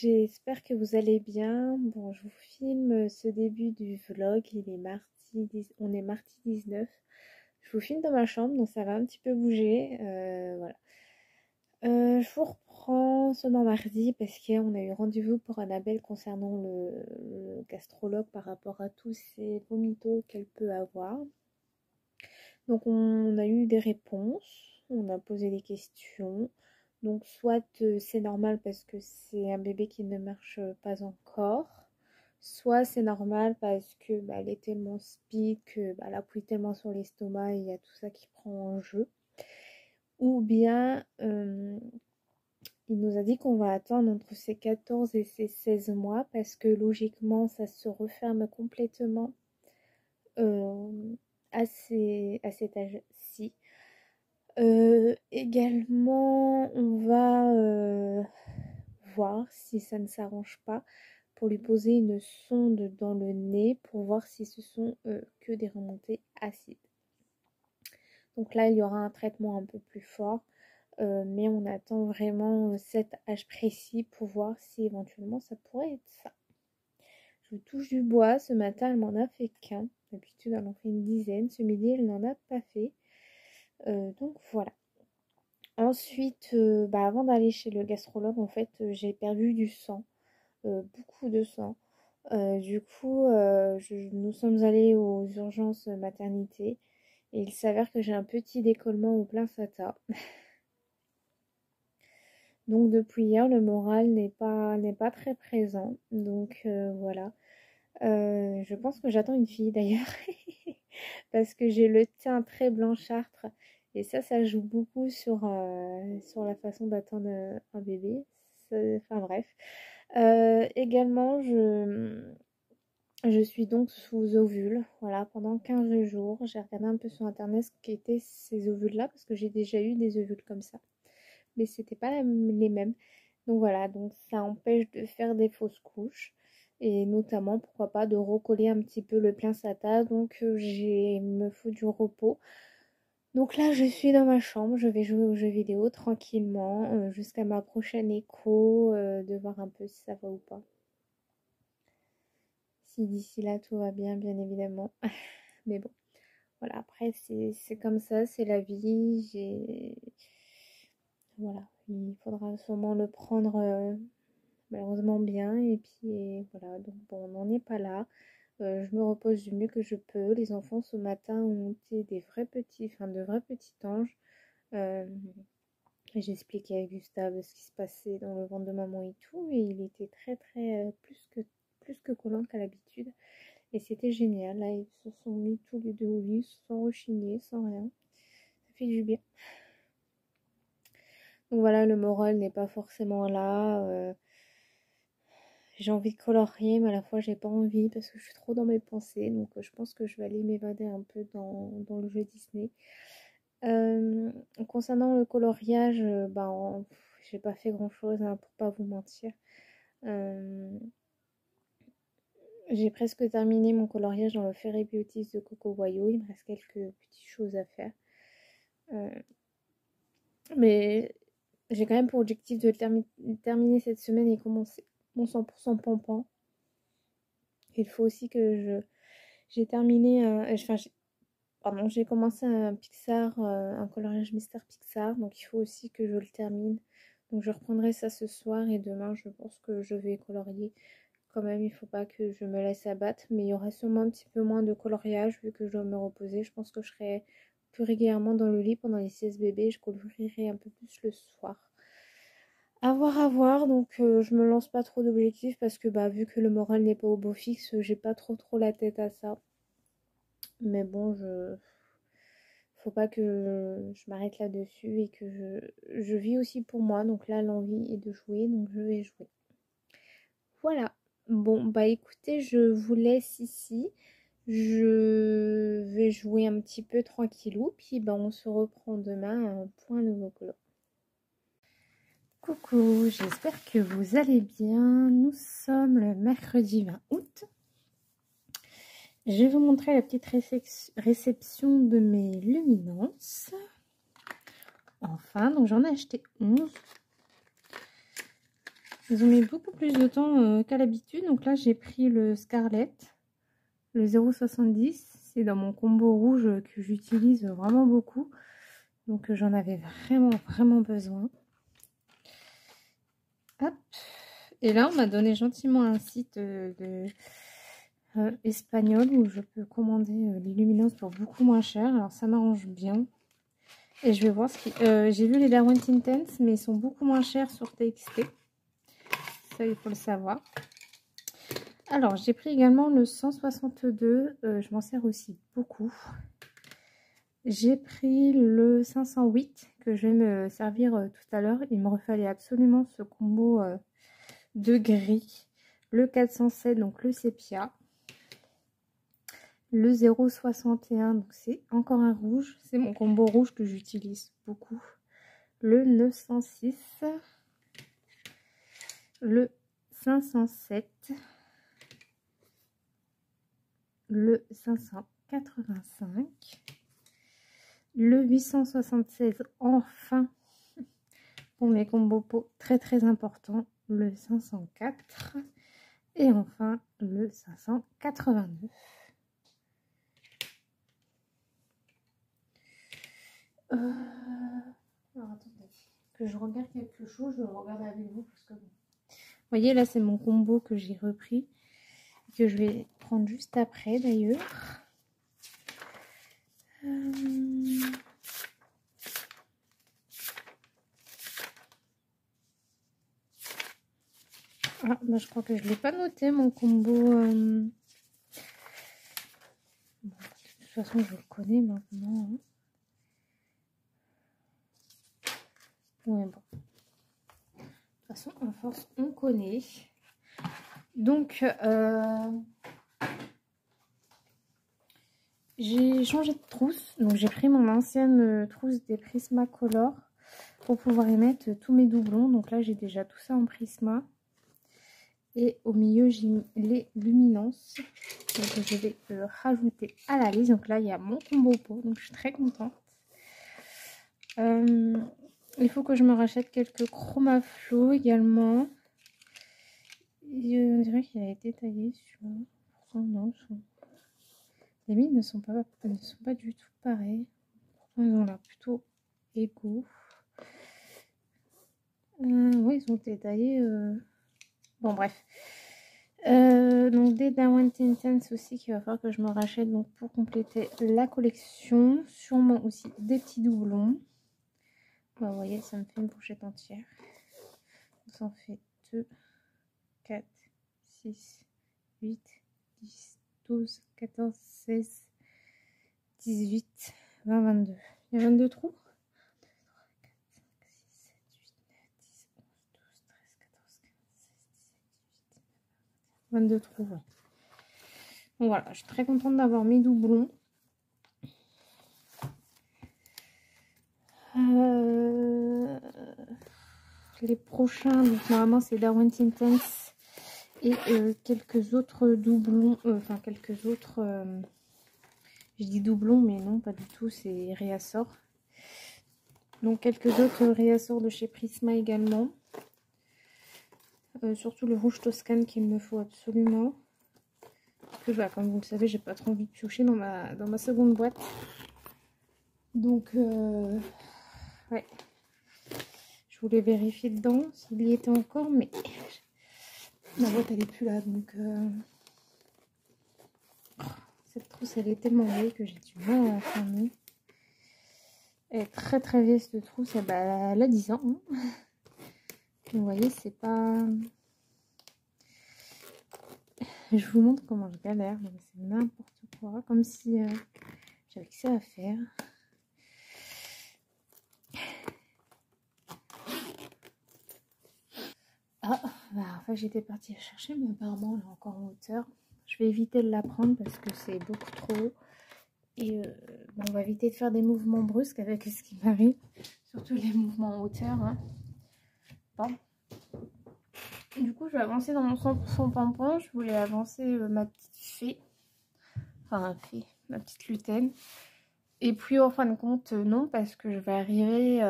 j'espère que vous allez bien. Bon, je vous filme ce début du vlog, on est mardi 19. Je vous filme dans ma chambre, donc ça va un petit peu bouger, voilà. Je vous reprends seulement mardi parce qu'on a eu rendez-vous pour Annabelle concernant le gastrologue par rapport à tous ces vomitos qu'elle peut avoir. Donc on a eu des réponses, on a posé des questions. Donc soit c'est normal parce que c'est un bébé qui ne marche pas encore, soit c'est normal parce que elle est tellement speed que elle appuie tellement sur l'estomac et il y a tout ça qui prend en jeu. Ou bien il nous a dit qu'on va attendre entre ses 14 et ses 16 mois parce que logiquement ça se referme complètement à cet âge-ci. Également, on va voir si ça ne s'arrange pas pour lui poser une sonde dans le nez pour voir si ce sont que des remontées acides. Donc là, il y aura un traitement un peu plus fort, mais on attend vraiment cet âge précis pour voir si éventuellement ça pourrait être ça. Je touche du bois, ce matin elle m'en a fait qu'un, d'habitude elle en fait une dizaine, ce midi elle n'en a pas fait. Donc voilà. Ensuite, avant d'aller chez le gastrologue, en fait, j'ai perdu du sang, beaucoup de sang. Du coup, nous sommes allés aux urgences maternité et il s'avère que j'ai un petit décollement au placenta. Donc depuis hier, le moral n'est pas très présent. Donc voilà. Je pense que j'attends une fille d'ailleurs parce que j'ai le teint très blanchâtre et ça joue beaucoup sur la façon d'attendre un bébé. Enfin bref. Également, je suis donc sous ovule, voilà, pendant 15 jours. J'ai regardé un peu sur internet ce qu'étaient ces ovules-là parce que j'ai déjà eu des ovules comme ça, mais c'était pas les mêmes. Donc voilà, donc ça empêche de faire des fausses couches et notamment pourquoi pas de recoller un petit peu le placenta. Donc il me faut du repos. Donc là je suis dans ma chambre, je vais jouer aux jeux vidéo tranquillement jusqu'à ma prochaine écho, de voir un peu si ça va ou pas. Si d'ici là tout va bien, bien évidemment. Mais bon, voilà, après c'est comme ça, c'est la vie. Voilà, il faudra sûrement le prendre malheureusement bien. Et puis voilà, donc bon, on n'en est pas là. Je me repose du mieux que je peux. Les enfants ce matin ont été de vrais petits anges. J'ai expliqué à Gustave ce qui se passait dans le ventre de maman et tout. Et il était très très plus que collant qu'à l'habitude. Et c'était génial. Là, ils se sont mis tous les deux au lit sans rechigner, sans rien. Ça fait du bien. Donc voilà, le moral n'est pas forcément là. J'ai envie de colorier, mais à la fois j'ai pas envie parce que je suis trop dans mes pensées. Donc je pense que je vais aller m'évader un peu dans le jeu Disney. Concernant le coloriage, j'ai pas fait grand chose hein, pour pas vous mentir. J'ai presque terminé mon coloriage dans le Fairy Beauties de Coco Boyo. Il me reste quelques petites choses à faire. Mais j'ai quand même pour objectif de terminer cette semaine et commencer mon 100% Pampan. Il faut aussi que j'ai terminé j'ai commencé un Pixar, un coloriage mystère Pixar, donc il faut aussi que je le termine. Donc je reprendrai ça ce soir et demain je pense que je vais colorier. Quand même, il ne faut pas que je me laisse abattre, mais il y aura sûrement un petit peu moins de coloriage vu que je dois me reposer. Je pense que je serai plus régulièrement dans le lit pendant les siestes bébés. Je colorierai un peu plus le soir. À voir. Donc je me lance pas trop d'objectifs parce que vu que le moral n'est pas au beau fixe, j'ai pas trop la tête à ça. Mais bon, faut pas que je m'arrête là-dessus et que je vis aussi pour moi. Donc là, l'envie est de jouer, donc je vais jouer. Voilà. Bon, écoutez, je vous laisse ici. Je vais jouer un petit peu tranquillou. Puis on se reprend demain pour un nouveau color. Coucou, j'espère que vous allez bien. Nous sommes le mercredi 20 août. Je vais vous montrer la petite réception de mes luminances. Enfin, donc j'en ai acheté 11. Ils ont mis beaucoup plus de temps qu'à l'habitude. Donc là, j'ai pris le Scarlett, le 0,70. C'est dans mon combo rouge que j'utilise vraiment beaucoup. Donc j'en avais vraiment besoin. Hop. Et là, on m'a donné gentiment un site espagnol où je peux commander les luminances pour beaucoup moins cher. Alors ça m'arrange bien. Et je vais voir ce qui... j'ai vu les Derwent Intense, mais ils sont beaucoup moins chers sur TXT. Ça, il faut le savoir. Alors, j'ai pris également le 162. Je m'en sers aussi beaucoup. J'ai pris le 508 que je vais me servir tout à l'heure. Il me refallait absolument ce combo de gris. Le 407, donc le sépia. Le 0,61, donc c'est encore un rouge. C'est mon combo rouge que j'utilise beaucoup. Le 906. Le 507. Le 585. Le 876, enfin, pour mes combos peau, très important. Le 504. Et enfin, le 589. Alors attendez, que je regarde quelque chose, je le regarde avec vous parce que bon. Vous voyez là c'est mon combo que j'ai repris, que je vais prendre juste après d'ailleurs. Ah bah je crois que je l'ai pas noté mon combo. Bon, de toute façon je le connais maintenant. Hein. Ouais, bon. De toute façon, à force, on connaît. Donc, j'ai changé de trousse. Donc, j'ai pris mon ancienne trousse des Prismacolor pour pouvoir y mettre tous mes doublons. Donc là, j'ai déjà tout ça en Prisma. Et au milieu, j'ai mis les luminances. Donc, je vais rajouter à la liste. Donc là, il y a mon combo peau. Donc, je suis très contente. Il faut que je me rachète quelques Chromaflow également. Et on dirait qu'il a été taillé sur... Pourtant non, les mines ne sont pas du tout pareilles. Pourtant ils ont l'air plutôt égaux. Oui, ils ont été taillés... Bon bref. Donc des Derwent Intense aussi qu'il va falloir que je me rachète donc, pour compléter la collection. Sûrement aussi des petits doublons. Bah, vous voyez, ça me fait une pochette entière. Ça en fait 2, 4, 6, 8, 10, 12, 14, 16, 18, 20, 22. Il y a 22 trous. 22 trous, ouais. Bon, voilà, je suis très contente d'avoir mes doublons. Les prochains, donc normalement c'est Derwent Intense et quelques autres doublons, enfin quelques autres, je dis doublons mais non pas du tout, c'est réassort. Donc quelques autres réassorts de chez Prisma également. Surtout le rouge Toscane qu'il me faut absolument. Parce que bah, comme vous le savez, j'ai pas trop envie de piocher dans ma seconde boîte. Donc ouais. Je voulais vérifier dedans s'il y était encore, mais ma boîte elle est plus là. Donc cette trousse elle est tellement vieille que j'ai du mal à la fermer. Elle est très vieille cette trousse, elle a 10 ans. Hein. Vous voyez, c'est pas... Je vous montre comment je galère, c'est n'importe quoi, comme si j'avais que ça à faire. Ah, bah, enfin j'étais partie la chercher, mais apparemment elle est encore en hauteur. Je vais éviter de la prendre parce que c'est beaucoup trop haut. Et bon, on va éviter de faire des mouvements brusques avec ce qui m'arrive. Surtout les mouvements en hauteur. Hein. Bon. Du coup, je vais avancer dans mon 100% pompon. Je voulais avancer ma petite fée. Enfin, ma petite luteine. Et puis, en fin de compte, non, parce que je vais arriver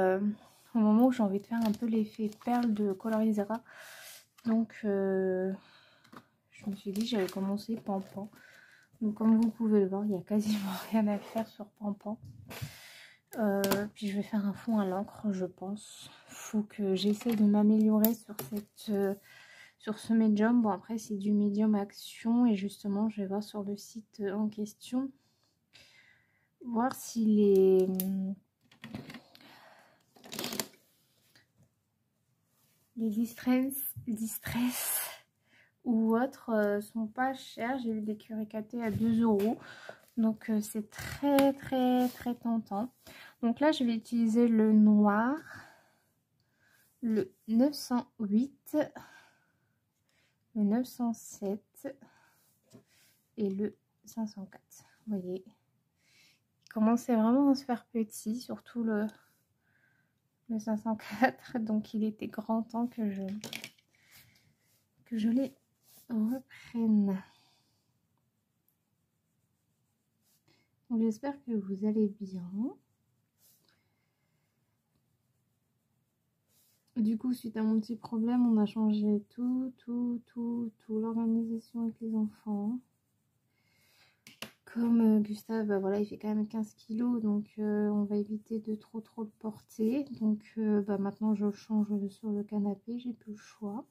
au moment où j'ai envie de faire un peu l'effet perle de Colorisera. Donc je me suis dit que j'allais commencer Pampan. Donc comme vous pouvez le voir, il n'y a quasiment rien à faire sur Pampan. Puis je vais faire un fond à l'encre, je pense. Faut que j'essaie de m'améliorer sur sur ce médium. Bon, après c'est du médium action, et justement je vais voir sur le site en question, voir si les distress ou autres sont pas chers. J'ai vu des curicatés à 2 €. Donc c'est très tentant. Donc là je vais utiliser le noir, le 908, le 907 et le 504. Vous voyez, il commençait vraiment à se faire petit, surtout le 504. Donc il était grand temps que je les reprenne. Donc j'espère que vous allez bien. Du coup, suite à mon petit problème, on a changé tout l'organisation avec les enfants. Comme Gustave, bah voilà, il fait quand même 15 kilos, donc on va éviter de trop le porter. Donc bah maintenant, je le change sur le canapé, j'ai plus le choix.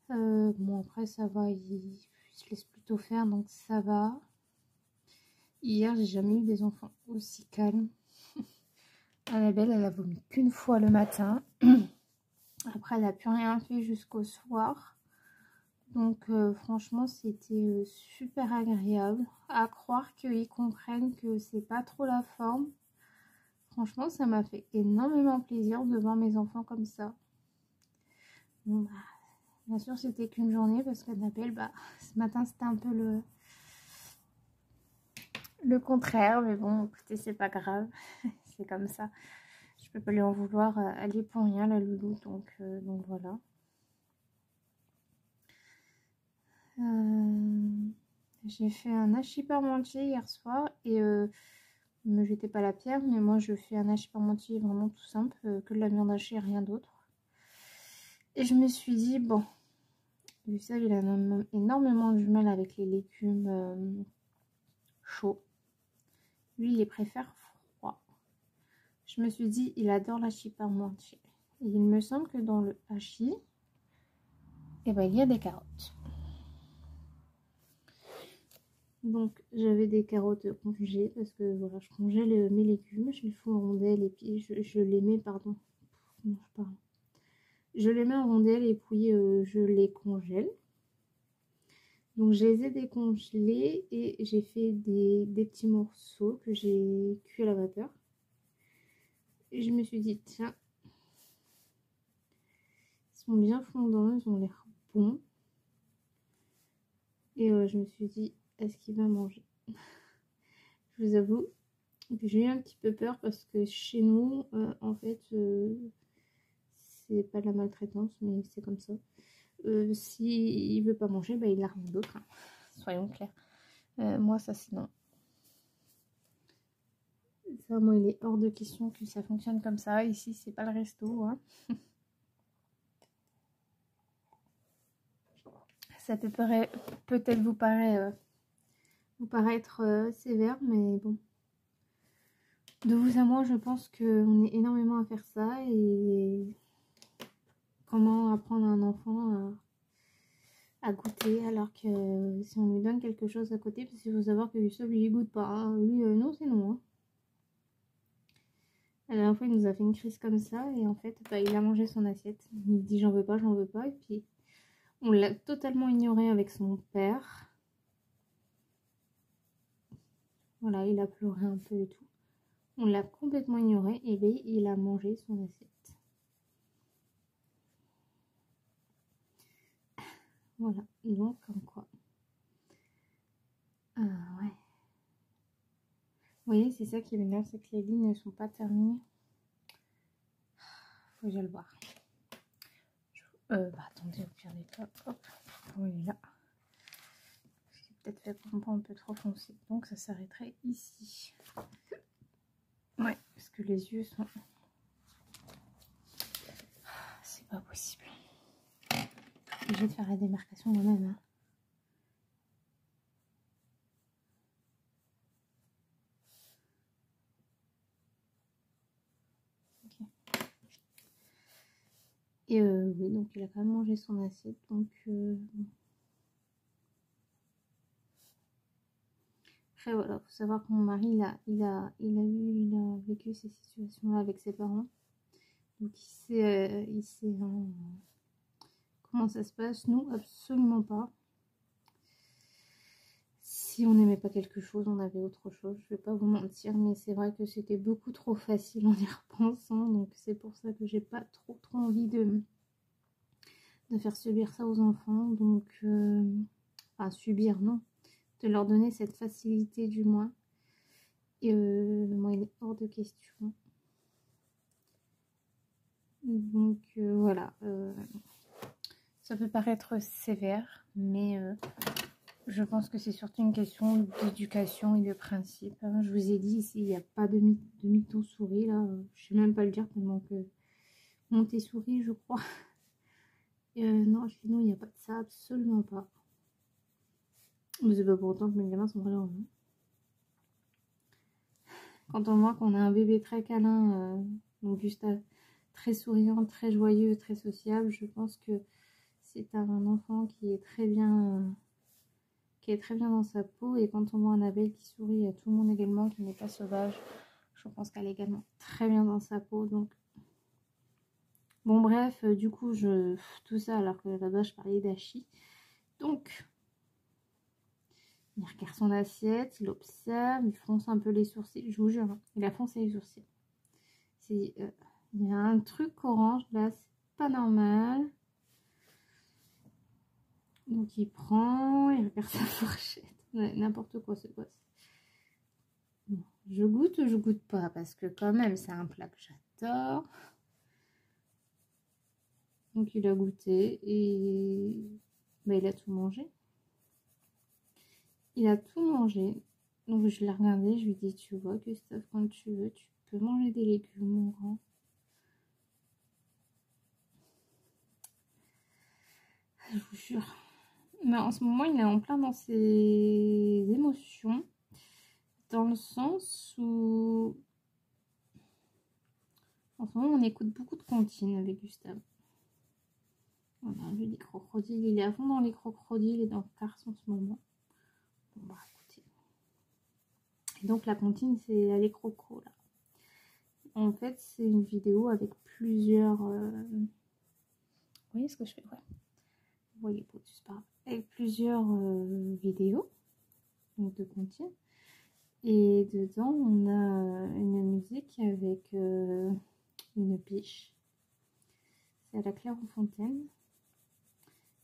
Bon, après, ça va, il se laisse plutôt faire, donc ça va. Hier, j'ai jamais eu des enfants aussi calmes. Annabelle, elle a vomi qu'une fois le matin. Après, elle n'a plus rien fait jusqu'au soir. Donc, franchement, c'était super agréable. À croire qu'ils comprennent que c'est pas trop la forme. Franchement, ça m'a fait énormément plaisir de voir mes enfants comme ça. Bon, bah, bien sûr, c'était qu'une journée parce qu'Annabelle, bah, ce matin, c'était un peu le contraire. Mais bon, écoutez, c'est pas grave. C'est comme ça. Je peux pas lui en vouloir. Elle est pour rien, la loulou. Donc voilà. J'ai fait un hachis parmentier hier soir et me jetez pas la pierre, mais moi je fais un hachis parmentier vraiment tout simple, que de la viande hachée et rien d'autre. Et je me suis dit, bon, Gustave il a énormément du mal avec les légumes chauds. Lui il les préfère froids. Je me suis dit, il adore l'hachis parmentier. Et il me semble que dans le hachis, eh ben, il y a des carottes. Donc j'avais des carottes congélées parce que voilà, je congèle mes légumes, je les fais en rondelles et puis je les mets, pardon, comment je parle, je les mets en rondelles et puis je les congèle. Donc je les ai décongelés et j'ai fait des petits morceaux que j'ai cuits à la vapeur. Et je me suis dit, tiens, ils sont bien fondants, ils ont l'air bons. Et je me suis dit, est-ce qu'il va manger? Je vous avoue que j'ai eu un petit peu peur parce que chez nous, en fait, c'est pas de la maltraitance, mais c'est comme ça. S'il veut pas manger, bah, il n'a rien d'autre, hein. Soyons clairs. Moi, ça, c'est non. Ça, moi, il est hors de question que ça fonctionne comme ça. Ici, c'est pas le resto, hein. Ça peut peut-être vous paraître sévère, mais bon. De vous à moi, je pense qu'on est énormément à faire ça. Et comment apprendre à un enfant à goûter alors que si on lui donne quelque chose à côté, parce qu'il faut savoir que Gustave, lui, il goûte pas, hein. Lui, non, c'est non, hein. La dernière fois, il nous a fait une crise comme ça, et en fait, bah, il a mangé son assiette. Il dit j'en veux pas, et puis on l'a totalement ignoré avec son père. Voilà, il a pleuré un peu et tout. On l'a complètement ignoré, et bien il a mangé son assiette. Voilà, donc comme quoi. Ah ouais. Vous voyez, c'est ça qui est m'énerve, c'est que les lignes ne sont pas terminées. Faut que j'aille le voir. Bah attendez, au pire des cas, hop, oui là. J'ai peut-être fait pour un peu trop foncé, donc ça s'arrêterait ici. Ouais, parce que les yeux sont... C'est pas possible. obligée de faire la démarcation moi-même. Hein. Okay. Et oui, donc il a quand même mangé son assiette. Donc après voilà, faut savoir que mon mari il a vécu ces situations-là avec ses parents. Donc il sait comment ça se passe. Nous, absolument pas. Si on n'aimait pas quelque chose, on avait autre chose. Je vais pas vous mentir, mais c'est vrai que c'était beaucoup trop facile en y repensant. Donc c'est pour ça que j'ai pas trop envie de faire subir ça aux enfants. Donc, enfin subir, non. De leur donner cette facilité du moins. Et moi, il est hors de question. Donc voilà. Ça peut paraître sévère, mais je pense que c'est surtout une question d'éducation et de principe. Hein. Je vous ai dit, ici, il n'y a pas de mytho souris, là. Je sais même pas le dire tellement que monter souris, je crois. Non, chez nous, il n'y a pas de ça, absolument pas. Mais c'est pas pour autant que mes gamins sont vraiment... Hein. Quand on voit qu'on a un bébé très câlin, donc Gustave, très souriant, très joyeux, très sociable, je pense que c'est un enfant qui est très bien dans sa peau. Et quand on voit Annabelle qui sourit à tout le monde également, qui n'est pas sauvage, je pense qu'elle est également très bien dans sa peau. Donc bon, bref, du coup tout ça alors que là-bas je parlais d'Achi. Donc il regarde son assiette, il observe, il fronce un peu les sourcils, je vous jure, hein, il a foncé les sourcils. Il y a un truc orange là, c'est pas normal. Donc il prend, il regarde sa fourchette, n'importe quoi ce gosse. Bon, je goûte pas, parce que quand même c'est un plat que j'adore. Donc il a goûté et bah, il a tout mangé. Il a tout mangé. Donc je l'ai regardé, je lui ai dit, tu vois Gustave, quand tu veux, tu peux manger des légumes, mon grand. Je vous jure. Mais en ce moment, il est en plein dans ses émotions. Dans le sens où... En ce moment, on écoute beaucoup de comptines avec Gustave. Voilà, lui, les crocodiles, il est à fond dans les crocodiles et dans Cars en ce moment. Bon, bah écoutez. Et donc, la comptine, c'est les crocos, là. En fait, c'est une vidéo avec plusieurs... Vous voyez ce que je fais? Ouais. Vous voyez pas, c'est pas grave. Avec plusieurs vidéos donc de comptine. Et dedans, on a une musique avec une biche. C'est à la Clairefontaine.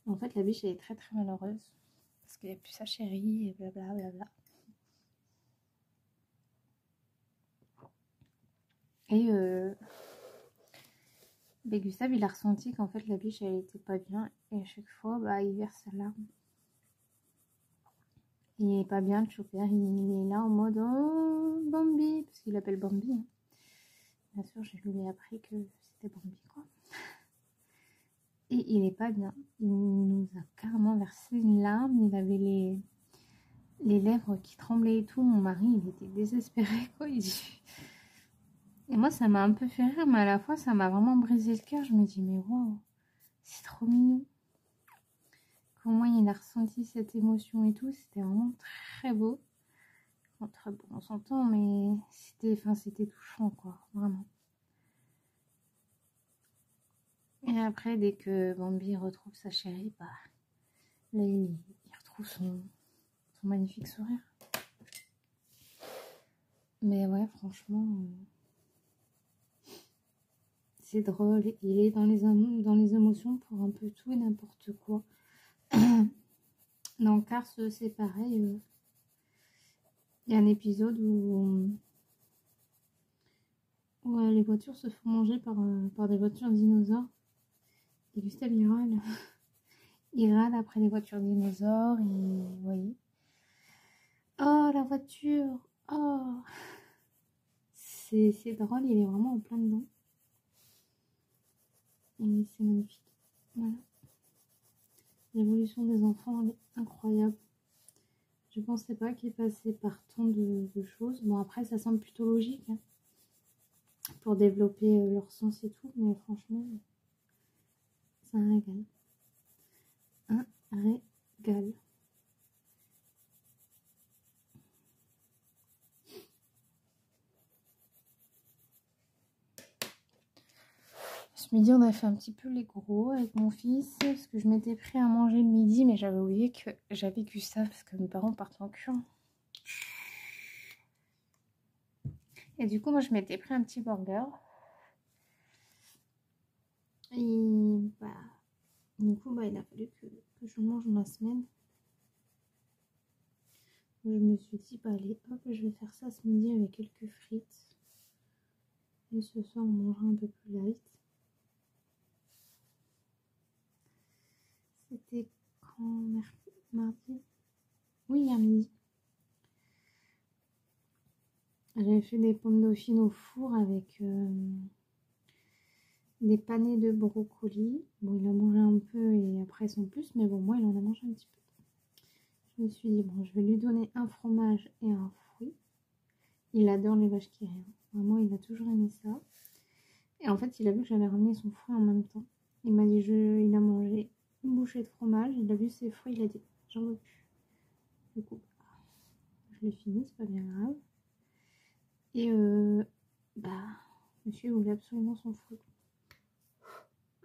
En fait, la biche, elle est très très malheureuse. Parce qu'il n'y a plus sa chérie et blablabla. Et Gustave, il a ressenti qu'en fait, la biche, elle était pas bien. Et à chaque fois, bah, il verse sa larme. Il est pas bien, le chauffeur. Il est là en mode oh, Bambi. Parce qu'il l'appelle Bambi. Hein. Bien sûr, je lui ai appris que c'était Bambi, quoi. Et il est pas bien. Il nous a carrément versé une larme. Il avait les lèvres qui tremblaient et tout. Mon mari, il était désespéré, quoi. Il dit... Et moi, ça m'a un peu fait rire, mais à la fois, ça m'a vraiment brisé le cœur. Je me dis, mais waouh, c'est trop mignon. Comment il a ressenti cette émotion et tout. C'était vraiment très beau. Enfin, très beau, on s'entend, mais c'était touchant, quoi. Vraiment. Et après, dès que Bambi retrouve sa chérie, bah, là, il retrouve son magnifique sourire. Mais ouais, franchement, c'est drôle. Il est dans les émotions pour un peu tout et n'importe quoi. Dans Cars, c'est pareil. Il y a un épisode où les voitures se font manger par des voitures dinosaures. Et Gustave, il râle. Il râle après les voitures dinosaures. Et vous voyez. Oh, la voiture. Oh. C'est drôle. Il est vraiment en plein dedans. Et c'est magnifique. Voilà. L'évolution des enfants, elle est incroyable. Je pensais pas qu'ils passaient par tant de choses. Bon, après, ça semble plutôt logique, hein, pour développer leur sens et tout. Mais franchement, c'est un régal. Un régal. Ce midi, on a fait un petit peu les gros avec mon fils. Parce que je m'étais pris à manger le midi. Mais j'avais oublié que j'avais Gustave. Parce que mes parents partent en cure. Et du coup, moi, je m'étais pris un petit burger. Et bah, du coup, bah, il a fallu que je mange ma semaine. Je me suis dit, bah allez, hop, je vais faire ça ce midi avec quelques frites. Et ce soir, on mangera un peu plus light. C'était quand? Mardi? Oui, hier midi. J'avais fait des pommes dauphines au four avec des panais de brocoli. Bon, il a mangé un peu et après sans plus, mais bon, moi, il en a mangé un petit peu. Je me suis dit, bon, je vais lui donner un fromage et un fruit. Il adore les vaches qui rient. Vraiment, il a toujours aimé ça. Et en fait, il a vu que j'avais ramené son fruit en même temps. Il m'a dit, il a mangé une bouchée de fromage, il a vu ses fruits, il a dit, j'en veux plus. Du coup, je l'ai fini, c'est pas bien grave. Et bah, monsieur voulait absolument son fruit.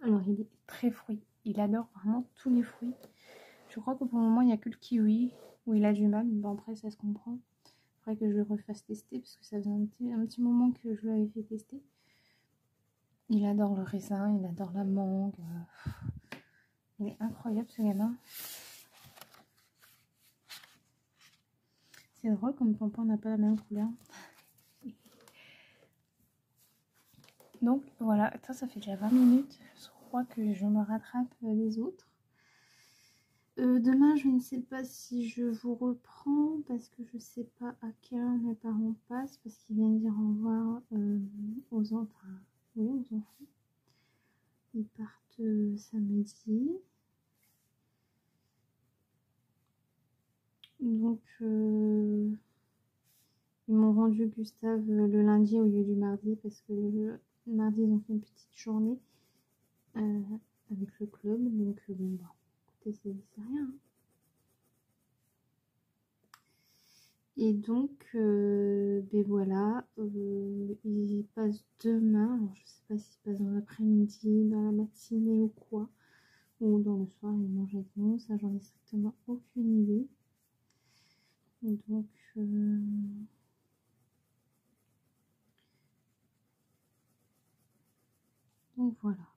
Alors, il est très fruit. Il adore vraiment tous les fruits. Je crois que pour le moment, il n'y a que le kiwi où il a du mal. Bon, après, ça se comprend. Il faudrait que je le refasse tester parce que ça faisait un petit moment que je l'avais fait tester. Il adore le raisin, il adore la mangue. Il est incroyable ce gamin. C'est drôle comme Pampan n'a pas la même couleur. Donc voilà, ça fait déjà 20 minutes. Je crois que je me rattrape des autres. Demain, je ne sais pas si je vous reprends parce que je ne sais pas à quelle heure mes parents passent parce qu'ils viennent dire au revoir aux enfants. Oui, aux enfants. Ils partent samedi. Donc, ils m'ont rendu Gustave le lundi au lieu du mardi parce que le mardi, ils ont fait une petite journée avec le club. Donc, bon, bah, écoutez, c'est rien. Hein. Et donc, ben voilà, il passe demain. Alors, je sais pas s'il passe dans l'après-midi, dans la matinée ou quoi. Ou dans le soir, il mange avec nous. Ça, j'en ai strictement aucune idée. Et donc voilà.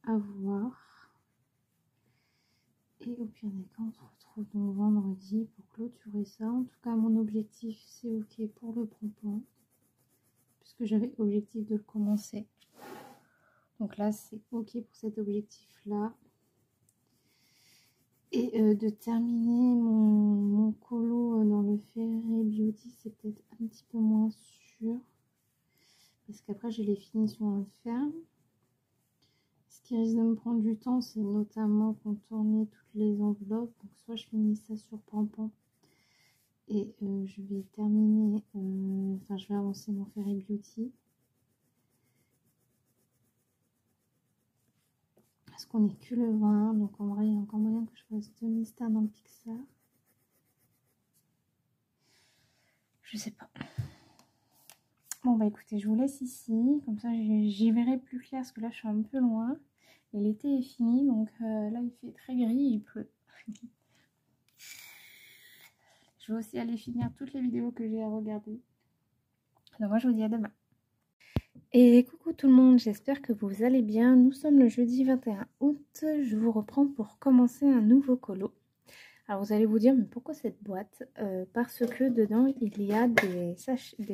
À voir. Et au pire des cas, on se retrouve donc vendredi pour clôturer ça. En tout cas, mon objectif, c'est ok pour le pompon. Puisque j'avais objectif de le commencer. Donc là, c'est ok pour cet objectif-là. Et de terminer mon colo dans le Fairy Beauty, c'est peut-être un petit peu moins sûr. Parce qu'après, j'ai les finitions à faire. Ce qui risque de me prendre du temps, c'est notamment contourner toutes les enveloppes. Donc soit je finis ça sur Pampan. Et je vais terminer, enfin je vais avancer mon Fairy Beauty. Parce qu'on n'est que le 20, donc en vrai il y a encore moyen que je fasse 2 mystères dans le Pixar. Je sais pas. Bon bah écoutez, je vous laisse ici, comme ça j'y verrai plus clair parce que là je suis un peu loin. Et l'été est fini, donc là il fait très gris et il pleut. Je vais aussi aller finir toutes les vidéos que j'ai à regarder. Donc moi je vous dis à demain. Et coucou tout le monde, j'espère que vous allez bien. Nous sommes le jeudi 21 août. Je vous reprends pour commencer un nouveau colo. Alors vous allez vous dire, mais pourquoi cette boîte? Parce que dedans il y a des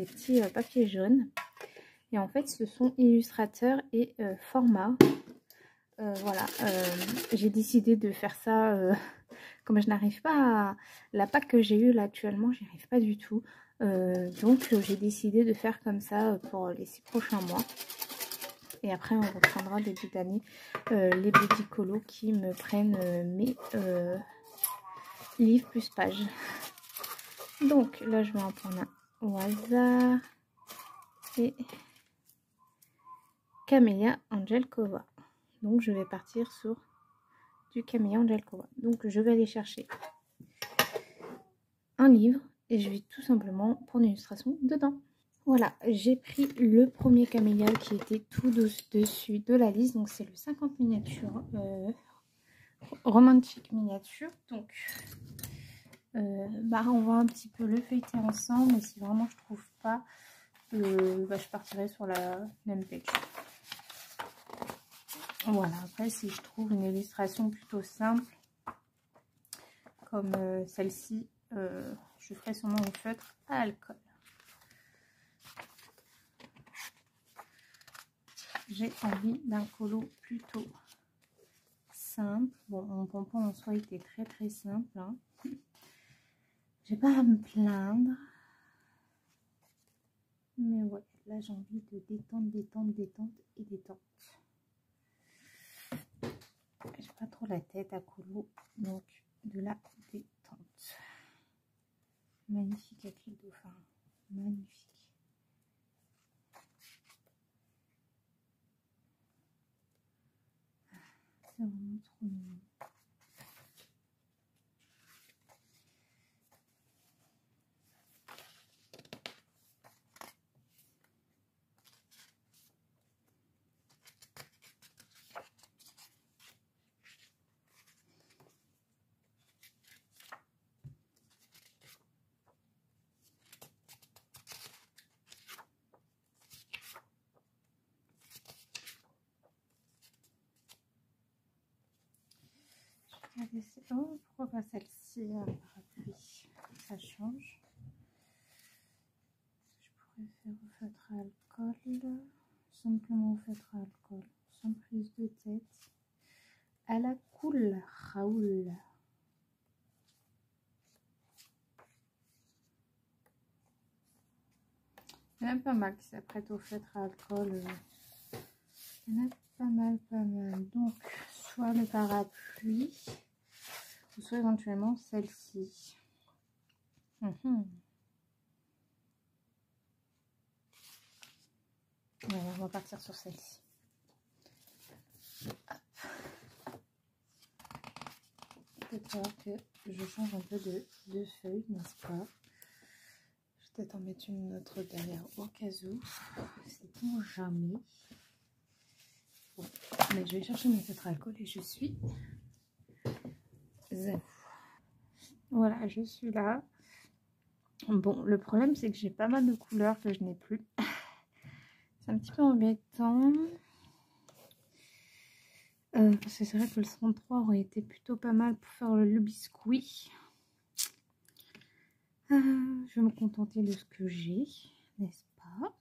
petits papiers jaunes. Et en fait ce sont illustrateurs et formats. Voilà, j'ai décidé de faire ça comme je n'arrive pas à... La pack que j'ai eue là actuellement, j'y arrive pas du tout. Donc j'ai décidé de faire comme ça pour les 6 prochains mois. Et après, on reprendra début d'année les Beauty Colo qui me prennent mes livres plus pages. Donc là, je vais en prendre un au hasard. Et Camélia Angelkova. Donc je vais partir sur du Camélia Angelkova. Donc je vais aller chercher un livre et je vais tout simplement prendre une illustration dedans. Voilà, j'ai pris le premier Camélia qui était tout dessus de la liste. Donc c'est le 50 miniatures, romantique miniature. Donc on va un petit peu le feuilleter ensemble. Et si vraiment je trouve pas, je partirai sur la même page. Voilà, après si je trouve une illustration plutôt simple comme celle-ci, je ferai sûrement au feutre à alcool. J'ai envie d'un colo plutôt simple. Bon, mon pompon en soi était très simple, hein. J'ai pas à me plaindre. Mais ouais, là j'ai envie de détente et détente. J'ai pas trop la tête à colo, donc de la détente. Magnifique avec le dauphin, magnifique. C'est vraiment trop mignon. Oh, pourquoi pas celle-ci, parapluie, ça change. Je pourrais faire au feutre à alcool, simplement au feutre à alcool, sans prise de tête, à la cool Raoul. Il y en a pas mal qui s'apprêtent au feutre à alcool. Il y en a pas mal. Donc, soit le parapluie, ou soit éventuellement celle-ci. Voilà, on va partir sur celle-ci. Peut-être que je change un peu de feuille, n'est-ce pas? Je vais peut-être en mettre une autre derrière au cas où. C'est pour jamais. Bon, mais je vais chercher mes feutres à alcool et je suis à vous. Voilà, je suis là. Bon, le problème c'est que j'ai pas mal de couleurs que je n'ai plus. C'est un petit peu embêtant. Parce que c'est vrai que le 33 aurait été plutôt pas mal pour faire le biscuit. Je vais me contenter de ce que j'ai, n'est-ce pas?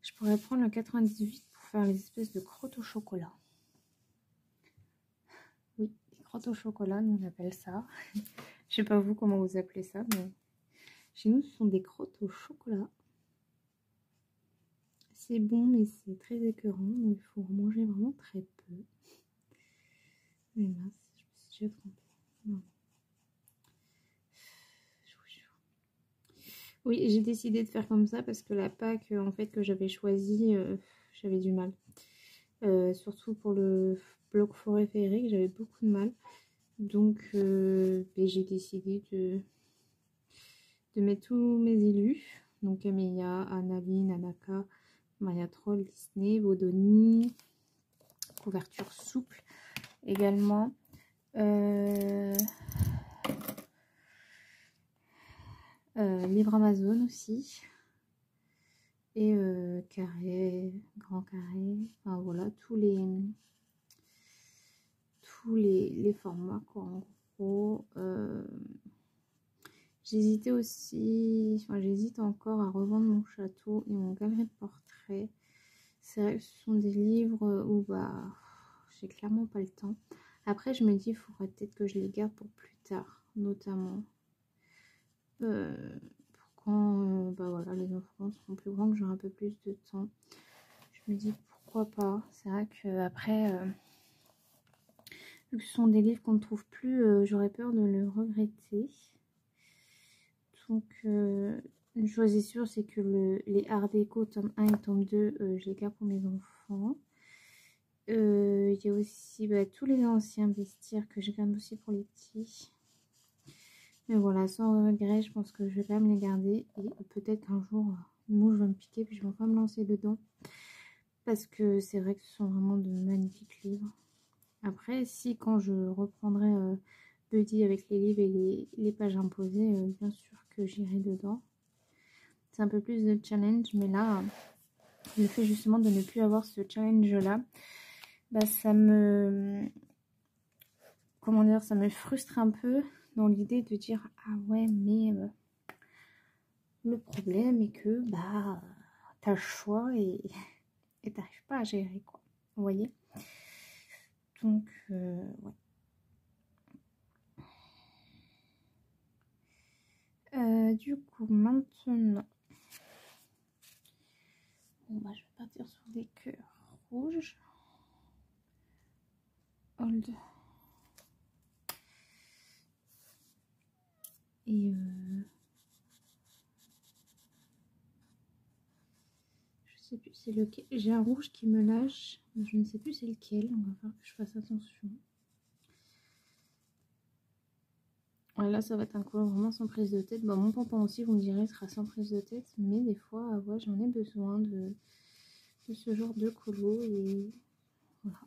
Je pourrais prendre le 98 pour faire les espèces de crottes au chocolat. Oui, des crottes au chocolat, nous on appelle ça. Je sais pas vous comment vous appelez ça, mais chez nous ce sont des crottes au chocolat. C'est bon, mais c'est très écœurant, donc il faut en manger vraiment très peu. Mais mince, je me suis déjà trompée. Non. Oui, j'ai décidé de faire comme ça parce que la Pâque en fait que j'avais choisie, j'avais du mal. Surtout pour le bloc forêt féerique, j'avais beaucoup de mal. Donc j'ai décidé de mettre tous mes élus. Donc Amelia, Annaline, Anaka, Maya Troll, Disney, Bodoni. Couverture souple également. Livre Amazon aussi. Et carré, grand carré. Enfin voilà, tous les formats quoi en gros. J'hésitais aussi, enfin j'hésite encore à revendre mon château et mon galerie de portraits. C'est vrai que ce sont des livres où j'ai clairement pas le temps. Après je me dis il faudrait peut-être que je les garde pour plus tard, notamment pour quand bah voilà, les enfants seront plus grands, que j'aurai un peu plus de temps. Je me dis pourquoi pas. C'est vrai qu'après, vu que ce sont des livres qu'on ne trouve plus, j'aurais peur de le regretter. Donc, une chose est sûre, c'est que les Art déco tome 1 et tome 2, je les garde pour mes enfants. Il y a aussi tous les anciens bestiaires que je garde aussi pour les petits. Mais voilà, sans regret, je pense que je vais quand même les garder. Et peut-être qu'un jour, une mouche va me piquer, puis je vais enfin me lancer dedans. Parce que c'est vrai que ce sont vraiment de magnifiques livres. Après, si quand je reprendrai Buddy avec les livres et les pages imposées, bien sûr que j'irai dedans. C'est un peu plus de challenge, mais là, le fait justement de ne plus avoir ce challenge-là, ça me... Comment dire, ça me frustre un peu dans l'idée de dire « Ah ouais, mais le problème est que t'as le choix et t'arrives pas à gérer, quoi. » Vous voyez? Donc, ouais. Du coup, maintenant, bon, je vais partir sur des cœurs rouges. Hold. Et je sais plus c'est lequel. J'ai un rouge qui me lâche, mais je ne sais plus c'est lequel. On va falloir que je fasse attention. Ouais, là, ça va être un couleur vraiment sans prise de tête. Bon, mon pompon aussi, vous me direz, sera sans prise de tête. Mais des fois, ouais, j'en ai besoin de ce genre de colo. Et voilà.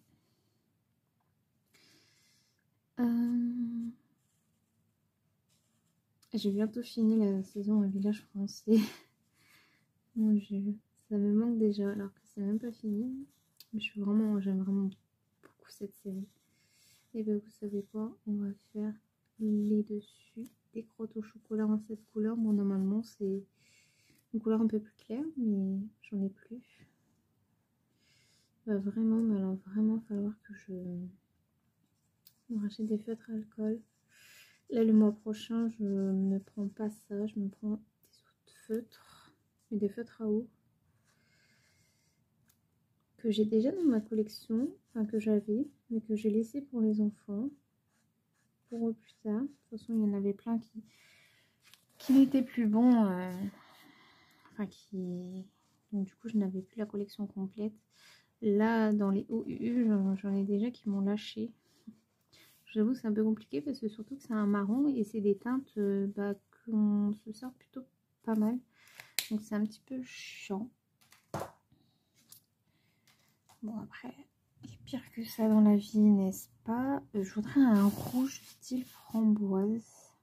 J'ai bientôt fini la saison à Village Français. Mon Dieu, ça me manque déjà, alors que c'est même pas fini. Mais j'aime vraiment beaucoup cette série. Et bien, vous savez quoi? On va faire les dessus des crottes au chocolat en cette couleur. Bon, normalement, c'est une couleur un peu plus claire, mais j'en ai plus. Il va vraiment falloir que je me rachète des feutres à alcool. Là, le mois prochain, je ne prends pas ça. Je me prends des autres feutres, mais des feutres à eau que j'ai déjà dans ma collection, enfin que j'avais, mais que j'ai laissé pour les enfants. Pour eux plus tard. De toute façon, il y en avait plein qui n'étaient plus bons. Enfin, donc, du coup, je n'avais plus la collection complète. Là, dans les OUU, j'en ai déjà qui m'ont lâché. J'avoue, c'est un peu compliqué parce que surtout que c'est un marron et c'est des teintes qu'on se sort plutôt pas mal. Donc, c'est un petit peu chiant. Bon, après, il y a pire que ça dans la vie, n'est-ce pas? Je voudrais un rouge style framboise.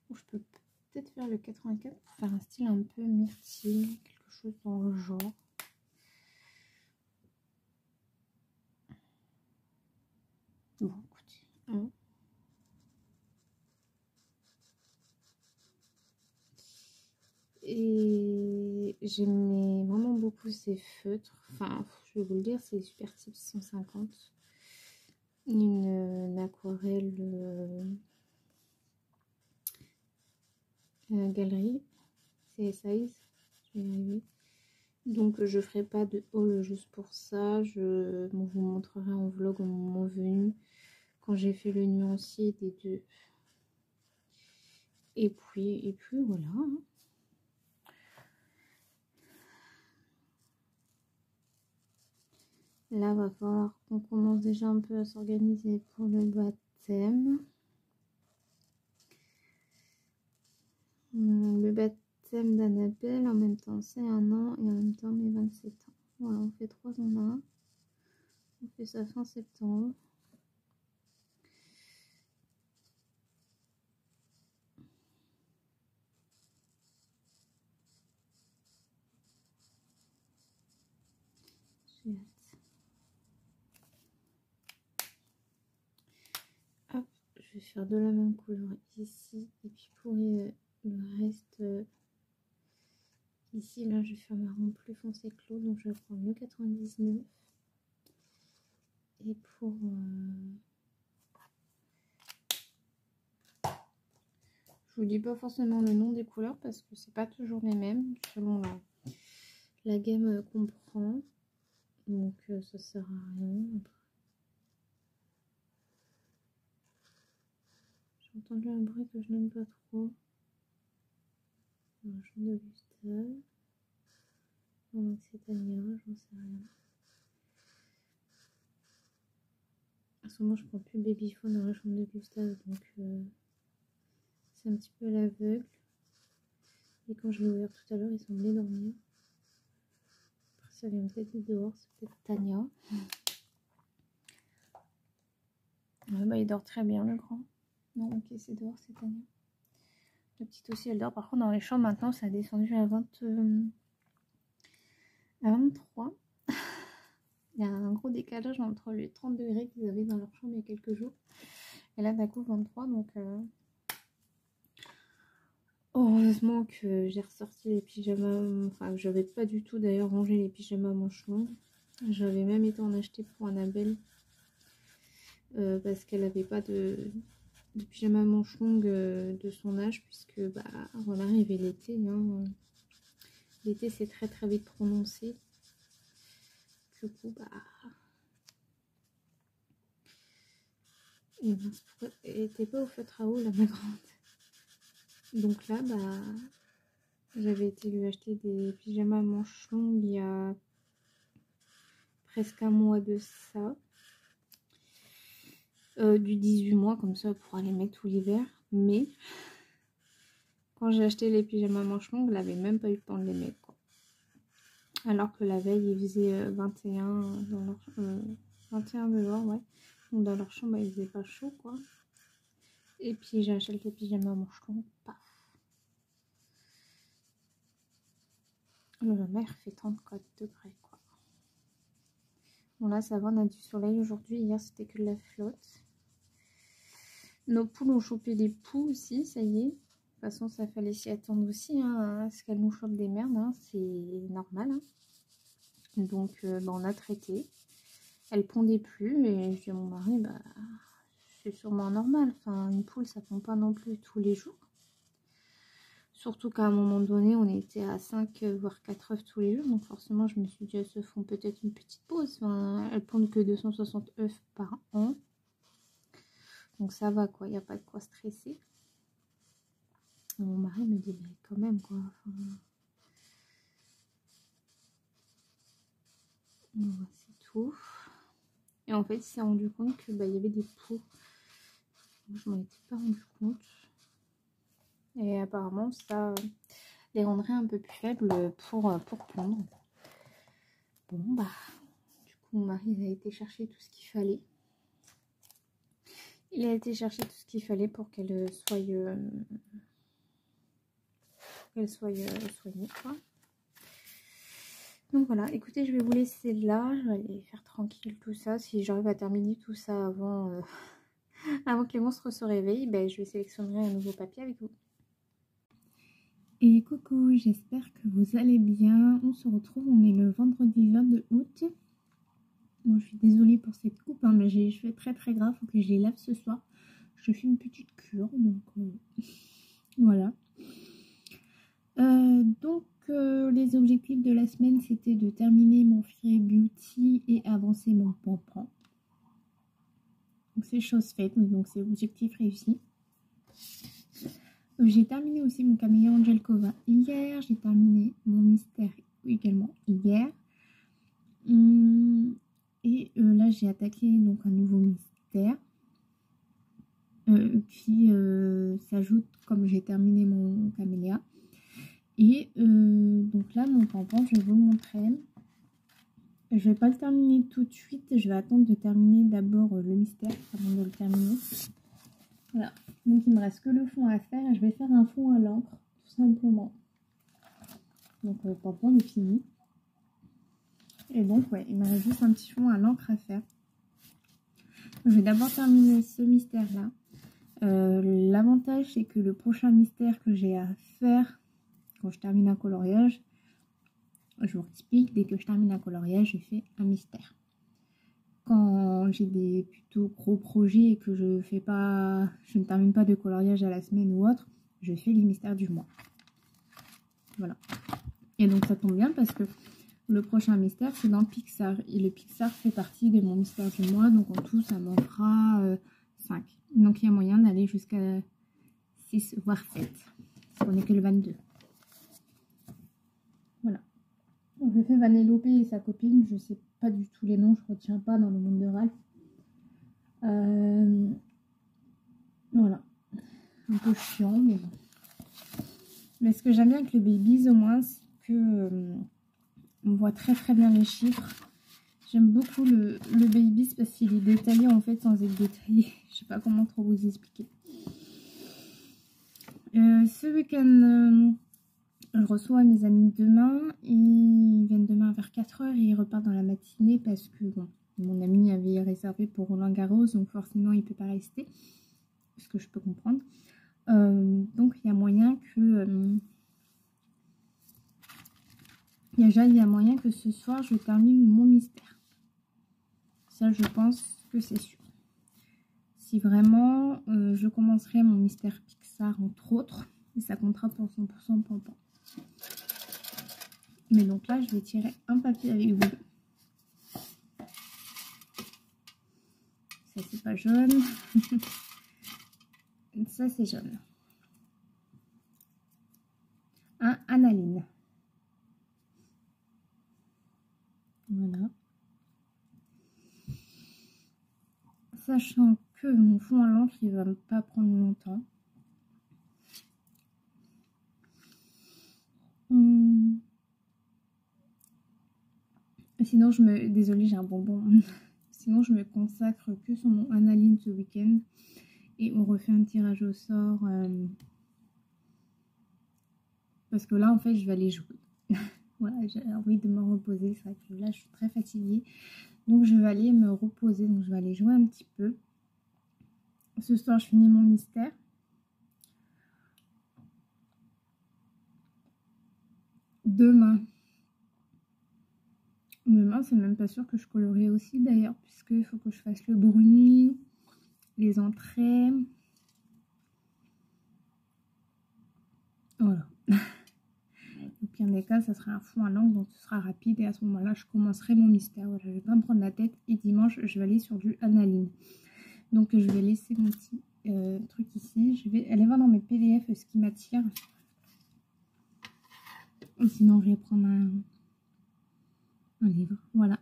Je peux peut-être faire le 84 pour faire un style un peu myrtille, quelque chose dans le genre. Bon, écoutez. Et j'aimais vraiment beaucoup ces feutres. Enfin, je vais vous le dire, c'est Super Type 650. Une aquarelle galerie. C'est size. Je vais y arriver. Donc, je ferai pas de haul juste pour ça. Je vous montrerai en vlog au moment venu quand j'ai fait le nuancier des deux. Et puis voilà. Là, va falloir qu'on commence déjà un peu à s'organiser pour le baptême. Le baptême d'Annabelle, en même temps, c'est 1 an et en même temps, mes 27 ans. Voilà, on fait 3 en 1. On fait ça fin septembre. J'ai hâte. Hop, je vais faire de la même couleur ici. Et puis pour le reste, ici, là, je vais faire marron plus foncé clos. Donc, je vais prendre le 99. Et vous dis pas forcément le nom des couleurs parce que c'est pas toujours les mêmes selon la gamme qu'on prend. Donc ça sert à rien. J'ai entendu un bruit que je n'aime pas trop. Un champ de Gustave. Donc c'est Tania, j'en sais rien. En ce moment je prends plus Babyphone dans la chambre de Gustave, donc c'est un petit peu à l'aveugle. Et quand je l'ai ouvert tout à l'heure, il semblait dormir. Après ça vient peut-être de dehors, c'est peut-être Tania. Ouais, bah il dort très bien le grand. Non, ok, c'est dehors, c'est Tania. La petite aussi, elle dort. Par contre, dans les chambres, maintenant, ça a descendu à 23. Il y a un gros décalage entre les 30 degrés qu'ils avaient dans leur chambre il y a quelques jours. Et là, d'un coup, 23. Donc, heureusement que j'ai ressorti les pyjamas. Enfin, j'avais pas du tout d'ailleurs rangé les pyjamas manches longues. J'avais même été en acheter pour Annabelle. Parce qu'elle n'avait pas de pyjama manches longues de son âge, puisque bah, on arrivait l'été. Hein. L'été, c'est très très vite prononcé. Du coup, bah. Elle était pas au feutre à eau, là, ma grande. Donc là, bah. J'avais été lui acheter des pyjamas manches longues il y a presque un mois de ça. Du 18 mois, comme ça, pour aller mettre tout l'hiver. Mais quand j'ai acheté les pyjamas manches longues, elle n'avait même pas eu le temps de les mettre, quoi. Alors que la veille, il faisait 21 dans leur 21 dehors, ouais. Donc dans leur chambre, il faisait pas chaud, quoi. Et puis j'ai acheté les pyjamas manches longues, paf. La mer fait 34 degrés, quoi. Bon là, ça va, on a du soleil aujourd'hui. Hier, c'était que de la flotte. Nos poules ont chopé des poux aussi, ça y est. De toute façon, ça fallait s'y attendre aussi, hein, à ce qu'elles nous chopent des merdes, hein, c'est normal. Hein. Donc, bah, on a traité. Elles pondaient plus et je dis à mon mari, bah, c'est sûrement normal. Enfin, une poule, ça pond pas non plus tous les jours. Surtout qu'à un moment donné, on était à 5 voire 4 œufs tous les jours. Donc forcément, je me suis dit, elles se font peut-être une petite pause. Enfin, elles pondent que 260 œufs par an. Donc ça va, quoi. Il n'y a pas de quoi stresser. Et mon mari me dit, mais quand même, quoi. Enfin, voilà, c'est tout. Et en fait, il s'est rendu compte que bah, y avait des poux. Je m'en étais pas rendu compte. Et apparemment, ça les rendrait un peu plus faibles pour pondre. Bon, bah, du coup, mon mari a été chercher tout ce qu'il fallait. Il a été chercher tout ce qu'il fallait pour qu'elle soit soignée, quoi. Donc voilà, écoutez, je vais vous laisser là. Je vais aller faire tranquille tout ça. Si j'arrive à terminer tout ça avant, avant que les monstres se réveillent, ben, je sélectionnerai un nouveau papier avec vous. Et coucou, j'espère que vous allez bien. On se retrouve, on est le vendredi 22 août. Bon, je suis désolée pour cette coupe, hein, mais j'ai les cheveux très très gras, faut que je les lave ce soir. Je fais une petite cure, donc voilà. Donc les objectifs de la semaine, c'était de terminer mon Fairy Beauty et avancer mon pampan. Donc c'est chose faite, donc c'est objectif réussi. J'ai terminé aussi mon Camélia Angelkova hier, j'ai terminé mon mystère également hier. Et là j'ai attaqué donc un nouveau mystère qui s'ajoute comme j'ai terminé mon Camélia. Et donc là mon pampan, je vais vous le montrer. Je vais pas le terminer tout de suite, je vais attendre de terminer d'abord le mystère avant de le terminer. Voilà, donc il me reste que le fond à faire et je vais faire un fond à l'encre tout simplement. Donc le pampan est fini. Et donc ouais, il me reste juste un petit fond à l'encre à faire. Je vais d'abord terminer ce mystère là. L'avantage c'est que le prochain mystère que j'ai à faire quand je termine un coloriage, je vous explique, dès que je termine un coloriage, je fais un mystère. Quand j'ai des plutôt gros projets et que je ne termine pas de coloriage à la semaine ou autre, je fais les mystères du mois. Voilà. Et donc ça tombe bien parce que le prochain mystère c'est dans Pixar. Et le Pixar fait partie de mon mystère du mois. Donc en tout ça m'en fera 5. Donc il y a moyen d'aller jusqu'à 6 voire 7. Parce qu'on n'est que le 22. Voilà. Donc je fais Vanellope et sa copine. Je sais pas du tout les noms. Je retiens pas dans le monde de Ralph. Voilà. Un peu chiant mais bon. Mais ce que j'aime bien avec le Babies au moins c'est que on voit très bien les chiffres. J'aime beaucoup le Babies parce qu'il est détaillé en fait sans être détaillé. Je sais pas comment trop vous expliquer. Ce week-end, je reçois mes amis demain. Ils viennent demain vers 4 h et ils repartent dans la matinée parce que bon, mon ami avait réservé pour Roland Garros, donc forcément il peut pas rester. Ce que je peux comprendre. Donc il y a moyen que... il y a moyen que ce soir je termine mon mystère. Ça je pense que c'est sûr. Si vraiment je commencerai mon mystère Pixar entre autres, et ça comptera pour 100% Pampan. Mais donc là je vais tirer un papier avec vous. Ça c'est pas jaune. Ça c'est jaune. Un analine. Voilà. Sachant que mon fond à l'encre il va pas prendre longtemps. Sinon je me... Désolée j'ai un bonbon. Sinon je me consacre que sur mon analine ce week-end. Et on refait un tirage au sort. Parce que là en fait je vais aller jouer. Voilà, j'ai envie de me reposer. C'est vrai que là je suis très fatiguée. Donc je vais aller me reposer. Donc je vais aller jouer un petit peu. Ce soir je finis mon mystère. Demain c'est même pas sûr que je colorie aussi d'ailleurs. Puisqu'il faut que je fasse le bruni. Les entrées. Voilà. Au pire des cas, ça sera un fond à l'encre, donc ce sera rapide. Et à ce moment-là, je commencerai mon mystère. Voilà, je vais pas me prendre la tête. Et dimanche, je vais aller sur du analine. Donc, je vais laisser mon petit truc ici. Je vais aller voir dans mes PDF ce qui m'attire. Sinon, je vais prendre un livre. Voilà,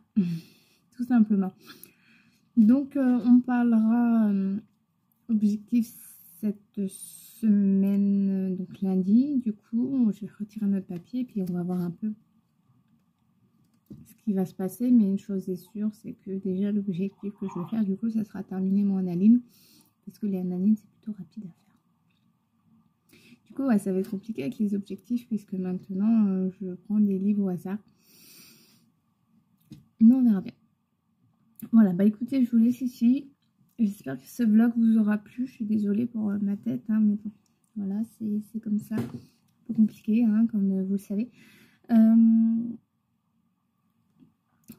tout simplement. Donc, on parlera objectif cette semaine, donc lundi. Du coup, je vais retirer notre papier et puis on va voir un peu ce qui va se passer. Mais une chose est sûre, c'est que déjà l'objectif que je vais faire, du coup, ça sera terminer mon analine. Parce que les analines, c'est plutôt rapide à faire. Du coup, ouais, ça va être compliqué avec les objectifs puisque maintenant, je prends des livres au hasard. Non, on verra bien. Voilà, bah écoutez, je vous laisse ici. J'espère que ce vlog vous aura plu. Je suis désolée pour ma tête, hein, mais bon, voilà, c'est comme ça. Un peu compliqué, hein, comme vous le savez.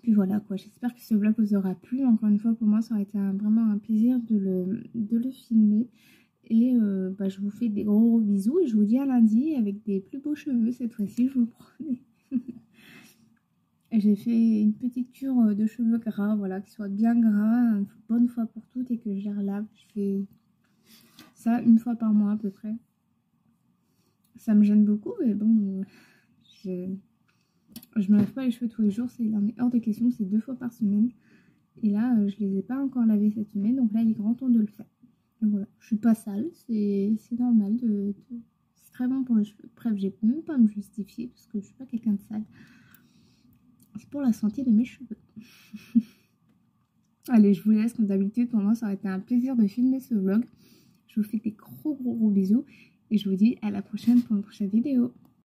Puis voilà, quoi. J'espère que ce vlog vous aura plu. Encore une fois, pour moi, ça aurait été vraiment un plaisir de le filmer. Et bah, je vous fais des gros bisous. Et je vous dis à lundi avec des plus beaux cheveux cette fois-ci, je vous le promets. J'ai fait une petite cure de cheveux gras, voilà, qui soit bien gras, une bonne fois pour toutes et que je les relave. Je fais ça une fois par mois à peu près. Ça me gêne beaucoup, mais bon, je me lave pas les cheveux tous les jours, il en est hors de question, c'est 2 fois par semaine. Et là, je les ai pas encore lavés cette semaine, donc là, il est grand temps de le faire. Donc voilà, je suis pas sale, c'est normal, c'est très bon pour les cheveux. Bref, j'ai même pas à me justifier parce que je suis pas quelqu'un de sale. C'est pour la santé de mes cheveux. Allez, je vous laisse comme d'habitude. Pour moi, ça aurait été un plaisir de filmer ce vlog. Je vous fais des gros bisous. Et je vous dis à la prochaine pour une prochaine vidéo.